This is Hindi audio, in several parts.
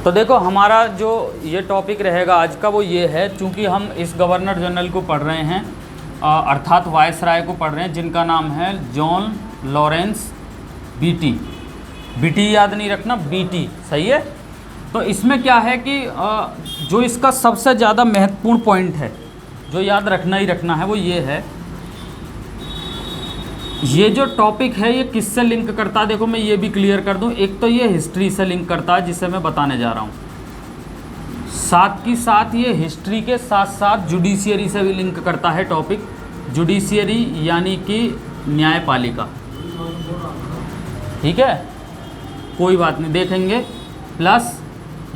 तो देखो हमारा जो ये टॉपिक रहेगा आज का वो ये है, चूँकि हम इस गवर्नर जनरल को पढ़ रहे हैं अर्थात वायसराय को पढ़ रहे हैं जिनका नाम है जॉन लॉरेंस बीटी। बीटी याद नहीं रखना, बीटी सही है। तो इसमें क्या है कि जो इसका सबसे ज़्यादा महत्वपूर्ण पॉइंट है जो याद रखना ही रखना है वो ये है, ये जो टॉपिक है ये किससे लिंक करता है। देखो मैं ये भी क्लियर कर दूं, एक तो ये हिस्ट्री से लिंक करता है जिसे मैं बताने जा रहा हूँ, साथ ही साथ ये हिस्ट्री के साथ साथ जुडिशियरी से भी लिंक करता है टॉपिक। जुडिशियरी यानी कि न्यायपालिका, ठीक है, कोई बात नहीं देखेंगे। प्लस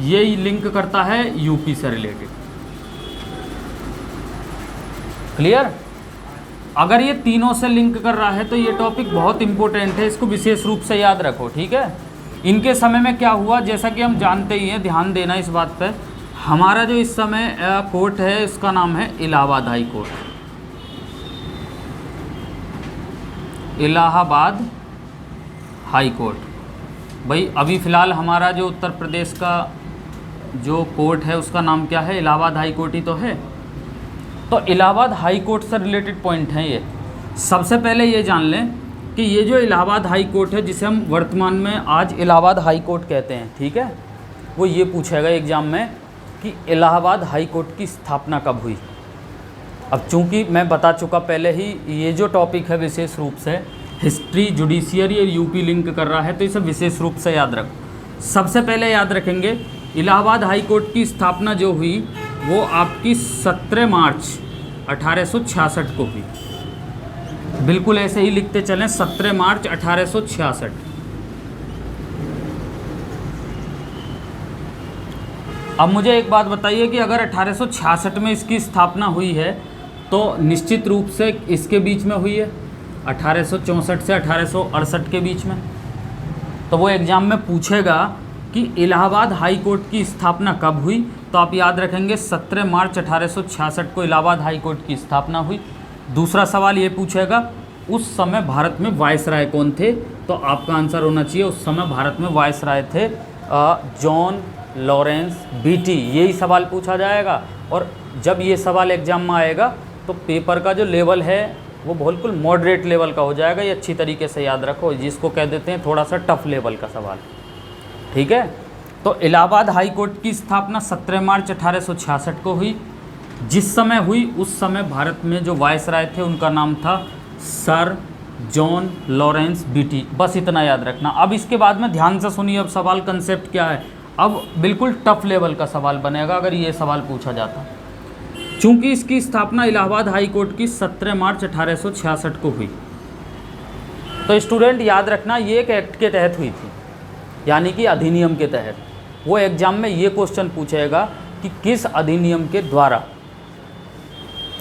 ये लिंक करता है यूपी से रिलेटेड। क्लियर? अगर ये तीनों से लिंक कर रहा है तो ये टॉपिक बहुत इंपॉर्टेंट है, इसको विशेष रूप से याद रखो, ठीक है। इनके समय में क्या हुआ, जैसा कि हम जानते ही हैं, ध्यान देना इस बात पे, हमारा जो इस समय कोर्ट है इसका नाम है Allahabad high court. Allahabad high court. भाई अभी फ़िलहाल हमारा जो उत्तर प्रदेश का जो कोर्ट है उसका नाम क्या है, इलाहाबाद हाई कोर्ट ही तो है। तो इलाहाबाद हाई कोर्ट से रिलेटेड पॉइंट है ये। सबसे पहले ये जान लें कि ये जो इलाहाबाद हाई कोर्ट है जिसे हम वर्तमान में आज इलाहाबाद हाई कोर्ट कहते हैं, ठीक है, वो ये पूछेगा एग्ज़ाम में कि इलाहाबाद हाई कोर्ट की स्थापना कब हुई। अब चूंकि मैं बता चुका पहले ही, ये जो टॉपिक है विशेष रूप से हिस्ट्री, जुडिशियरी और यूपी लिंक कर रहा है, तो इसे विशेष रूप से याद रखो। सबसे पहले याद रखेंगे इलाहाबाद हाई कोर्ट की स्थापना जो हुई वो आपकी 17 मार्च 1866 को हुई। बिल्कुल ऐसे ही लिखते चलें, 17 मार्च 1866। अब मुझे एक बात बताइए कि अगर 1866 में इसकी स्थापना हुई है तो निश्चित रूप से इसके बीच में हुई है 1864 से 1868 के बीच में। तो वो एग्ज़ाम में पूछेगा कि इलाहाबाद हाई कोर्ट की स्थापना कब हुई, तो आप याद रखेंगे 17 मार्च 1866 को इलाहाबाद हाई कोर्ट की स्थापना हुई। दूसरा सवाल ये पूछेगा उस समय भारत में वायसराय कौन थे, तो आपका आंसर होना चाहिए उस समय भारत में वायसराय थे जॉन लॉरेंस बीटी। यही सवाल पूछा जाएगा। और जब ये सवाल एग्जाम में आएगा तो पेपर का जो लेवल है वो बिल्कुल मॉडरेट लेवल का हो जाएगा। ये अच्छी तरीके से याद रखो, जिसको कह देते हैं थोड़ा सा टफ लेवल का सवाल, ठीक है। तो इलाहाबाद हाई कोर्ट की स्थापना 17 मार्च 1866 को हुई। जिस समय हुई उस समय भारत में जो वायसराय थे उनका नाम था सर जॉन लॉरेंस बीटी। बस इतना याद रखना। अब इसके बाद में ध्यान से सुनिए, अब सवाल कंसेप्ट क्या है। अब बिल्कुल टफ लेवल का सवाल बनेगा अगर ये सवाल पूछा जाता। चूंकि इसकी स्थापना इलाहाबाद हाई कोर्ट की 17 मार्च 1866 को हुई, तो स्टूडेंट याद रखना ये एक एक्ट के तहत हुई थी, यानी कि अधिनियम के तहत। वो एग्जाम में ये क्वेश्चन पूछेगा कि किस अधिनियम के द्वारा,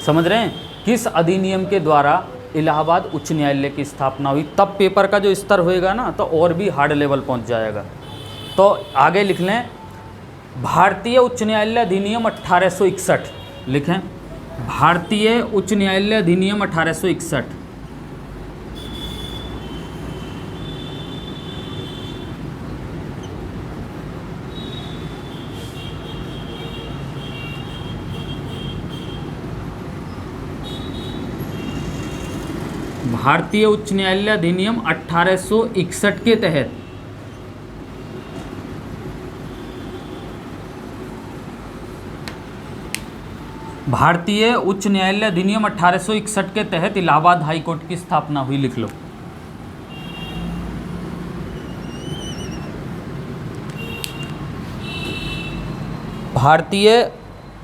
समझ रहे हैं, किस अधिनियम के द्वारा इलाहाबाद उच्च न्यायालय की स्थापना हुई। तब पेपर का जो स्तर होएगा ना तो और भी हार्ड लेवल पहुंच जाएगा। तो आगे लिख लें, भारतीय उच्च न्यायालय अधिनियम 1861 लिखें, भारतीय उच्च न्यायालय अधिनियम 1861। भारतीय उच्च न्यायालय अधिनियम 1861 के तहत भारतीय उच्च न्यायालय अधिनियम 1861 के तहत इलाहाबाद हाई कोर्ट की स्थापना हुई। लिख लो। भारतीय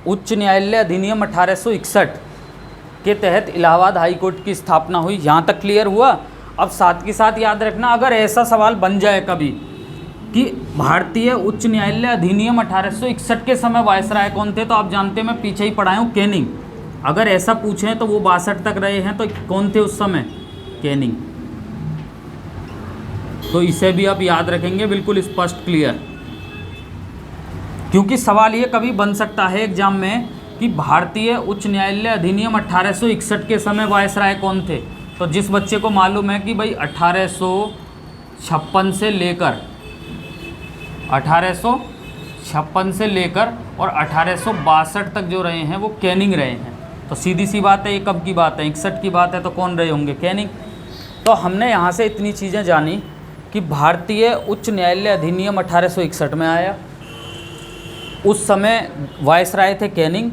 उच्च न्यायालय अधिनियम 1861 के तहत इलाहाबाद हाई कोर्ट की स्थापना हुई। यहाँ तक क्लियर हुआ। अब साथ के साथ याद रखना, अगर ऐसा सवाल बन जाए कभी कि भारतीय उच्च न्यायालय अधिनियम 1861 के समय वायसराय कौन थे, तो आप जानते हैं मैं पीछे ही पढ़ाया हूँ, कैनिंग। अगर ऐसा पूछें तो वो 62 तक रहे हैं, तो कौन थे उस समय, कैनिंग। तो इसे भी आप याद रखेंगे, बिल्कुल स्पष्ट क्लियर, क्योंकि सवाल ये कभी बन सकता है एग्जाम में कि भारतीय उच्च न्यायालय अधिनियम 1861 के समय वायसराय कौन थे। तो जिस बच्चे को मालूम है कि भाई 1856 से लेकर 1856 1856 से लेकर और 1862 तक जो रहे हैं वो कैनिंग रहे हैं। तो सीधी सी बात है, ये कब की बात है, 61 की बात है, तो कौन रहे होंगे, कैनिंग। तो हमने यहाँ से इतनी चीज़ें जानी कि भारतीय उच्च न्यायालय अधिनियम 1861 में आया, उस समय वायसराय थे कैनिंग,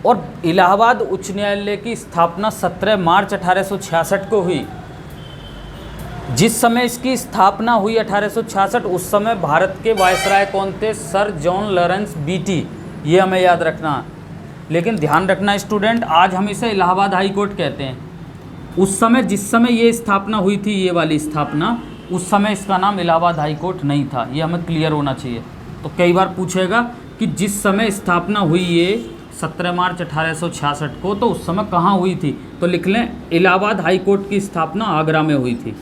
और इलाहाबाद उच्च न्यायालय की स्थापना 17 मार्च 1866 को हुई। जिस समय इसकी स्थापना हुई 1866, उस समय भारत के वायसराय कौन थे, सर जॉन लॉरेंस बीटी, ये हमें याद रखना। लेकिन ध्यान रखना स्टूडेंट, आज हम इसे इलाहाबाद हाई कोर्ट कहते हैं। उस समय जिस समय ये स्थापना हुई थी, ये वाली स्थापना, उस समय इसका नाम इलाहाबाद हाई कोर्ट नहीं था, ये हमें क्लियर होना चाहिए। तो कई बार पूछेगा कि जिस समय स्थापना हुई ये 17 मार्च 1866 को, तो उस समय कहाँ हुई थी, तो लिख लें इलाहाबाद हाई कोर्ट की स्थापना आगरा में हुई थी।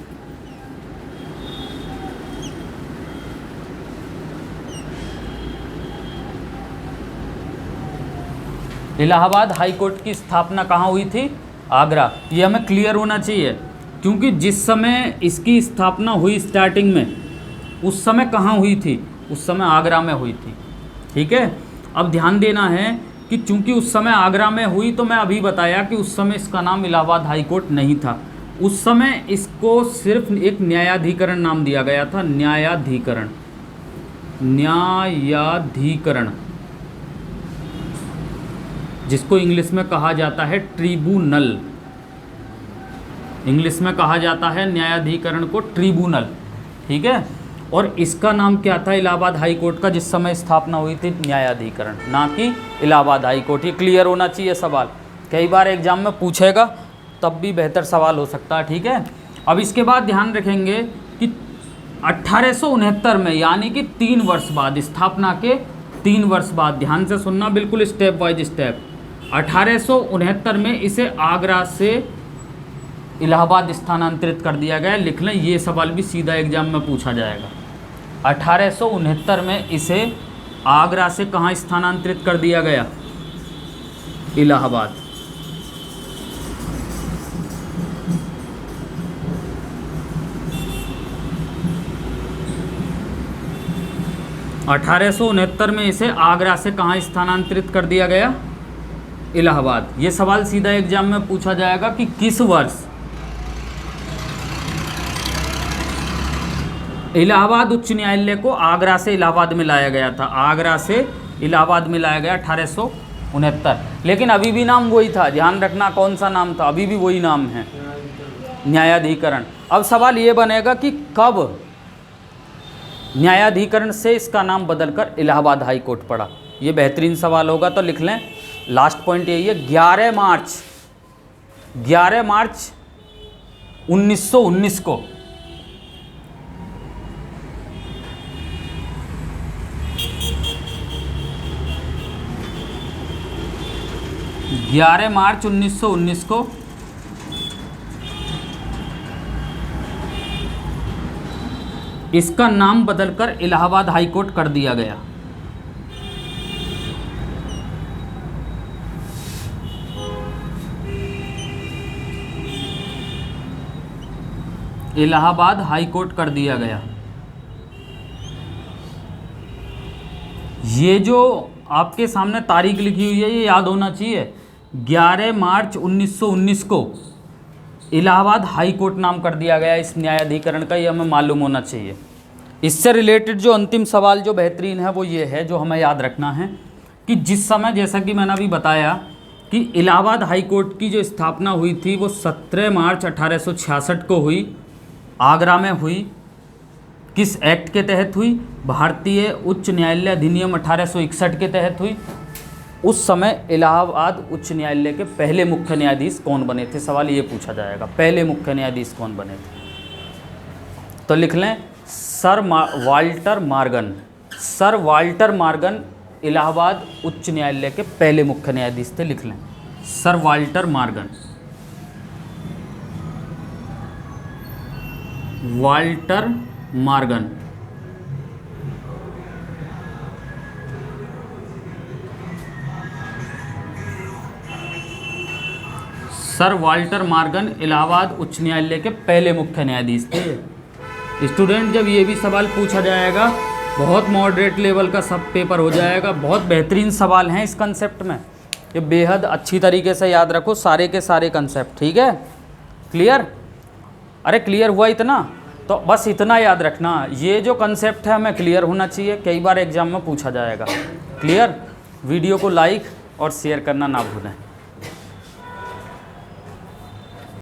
इलाहाबाद हाई कोर्ट की स्थापना कहाँ हुई थी, आगरा। ये हमें क्लियर होना चाहिए, क्योंकि जिस समय इसकी स्थापना हुई स्टार्टिंग में, उस समय कहाँ हुई थी, उस समय आगरा में हुई थी। ठीक है, अब ध्यान देना है कि चूंकि उस समय आगरा में हुई, तो मैं अभी बताया कि उस समय इसका नाम इलाहाबाद हाई कोर्ट नहीं था। उस समय इसको सिर्फ एक न्यायाधिकरण नाम दिया गया था, न्यायाधिकरण, न्यायाधिकरण, जिसको इंग्लिश में कहा जाता है ट्रिब्यूनल। इंग्लिश में कहा जाता है न्यायाधिकरण को ट्रिब्यूनल। ठीक है, और इसका नाम क्या था इलाहाबाद हाई कोर्ट का, जिस समय स्थापना हुई थी, न्यायाधिकरण, ना कि इलाहाबाद हाई कोर्ट। ये क्लियर होना चाहिए सवाल, कई बार एग्जाम में पूछेगा, तब भी बेहतर सवाल हो सकता है। ठीक है, अब इसके बाद ध्यान रखेंगे कि 1869 में, यानी कि 3 वर्ष बाद, स्थापना के 3 वर्ष बाद, ध्यान से सुनना बिल्कुल स्टेप बाय स्टेप, 1869 में इसे आगरा से इलाहाबाद स्थानांतरित कर दिया गया। लिख लें, ये सवाल भी सीधा एग्जाम में पूछा जाएगा। 1869 में इसे आगरा से कहाँ स्थानांतरित कर दिया गया, इलाहाबाद। में इसे आगरा से कहाँ स्थानांतरित कर दिया गया, इलाहाबाद। ये सवाल सीधा एग्जाम में पूछा जाएगा कि किस वर्ष इलाहाबाद उच्च न्यायालय को आगरा से इलाहाबाद में लाया गया था। आगरा से इलाहाबाद में लाया गया 1869। लेकिन अभी भी नाम वही था, ध्यान रखना कौन सा नाम था, अभी भी वही नाम है, न्यायाधिकरण। अब सवाल ये बनेगा कि कब न्यायाधिकरण से इसका नाम बदलकर इलाहाबाद हाई कोर्ट पड़ा। ये बेहतरीन सवाल होगा, तो लिख लें, लास्ट पॉइंट यही है, 11 मार्च 1919 को 11 मार्च 1919 को इसका नाम बदलकर इलाहाबाद हाई कोर्ट कर दिया गया। इलाहाबाद हाई कोर्ट कर दिया गया। ये जो आपके सामने तारीख लिखी हुई है, ये याद होना चाहिए, 11 मार्च 1919 को इलाहाबाद हाई कोर्ट नाम कर दिया गया इस न्यायाधिकरण का, ये हमें मालूम होना चाहिए। इससे रिलेटेड जो अंतिम सवाल जो बेहतरीन है वो ये है, जो हमें याद रखना है कि जिस समय, जैसा कि मैंने अभी बताया कि इलाहाबाद हाई कोर्ट की जो स्थापना हुई थी वो 17 मार्च 1866 को हुई, आगरा में हुई। किस एक्ट के तहत हुई, भारतीय उच्च न्यायालय अधिनियम 1861 के तहत हुई। उस समय इलाहाबाद उच्च न्यायालय के पहले मुख्य न्यायाधीश कौन बने थे, सवाल ये पूछा जाएगा, पहले मुख्य न्यायाधीश कौन बने थे। तो लिख लें, sir Walter Morgan. Sir Walter Morgan Allahabad उच्च न्यायालय के पहले मुख्य न्यायाधीश थे, लिख लें, sir Walter Morgan. Walter Morgan. Sir Walter Morgan Allahabad उच्च न्यायालय के पहले मुख्य न्यायाधीश थे। स्टूडेंट, जब ये भी सवाल पूछा जाएगा बहुत मॉडरेट लेवल का सब पेपर हो जाएगा। बहुत बेहतरीन सवाल हैं इस कंसेप्ट में, ये बेहद अच्छी तरीके से याद रखो सारे के सारे कंसेप्ट, ठीक है। क्लियर? अरे क्लियर हुआ इतना? तो बस इतना याद रखना, ये जो कंसेप्ट है हमें क्लियर होना चाहिए, कई बार एग्जाम में पूछा जाएगा। क्लियर? वीडियो को लाइक और शेयर करना ना भूलें।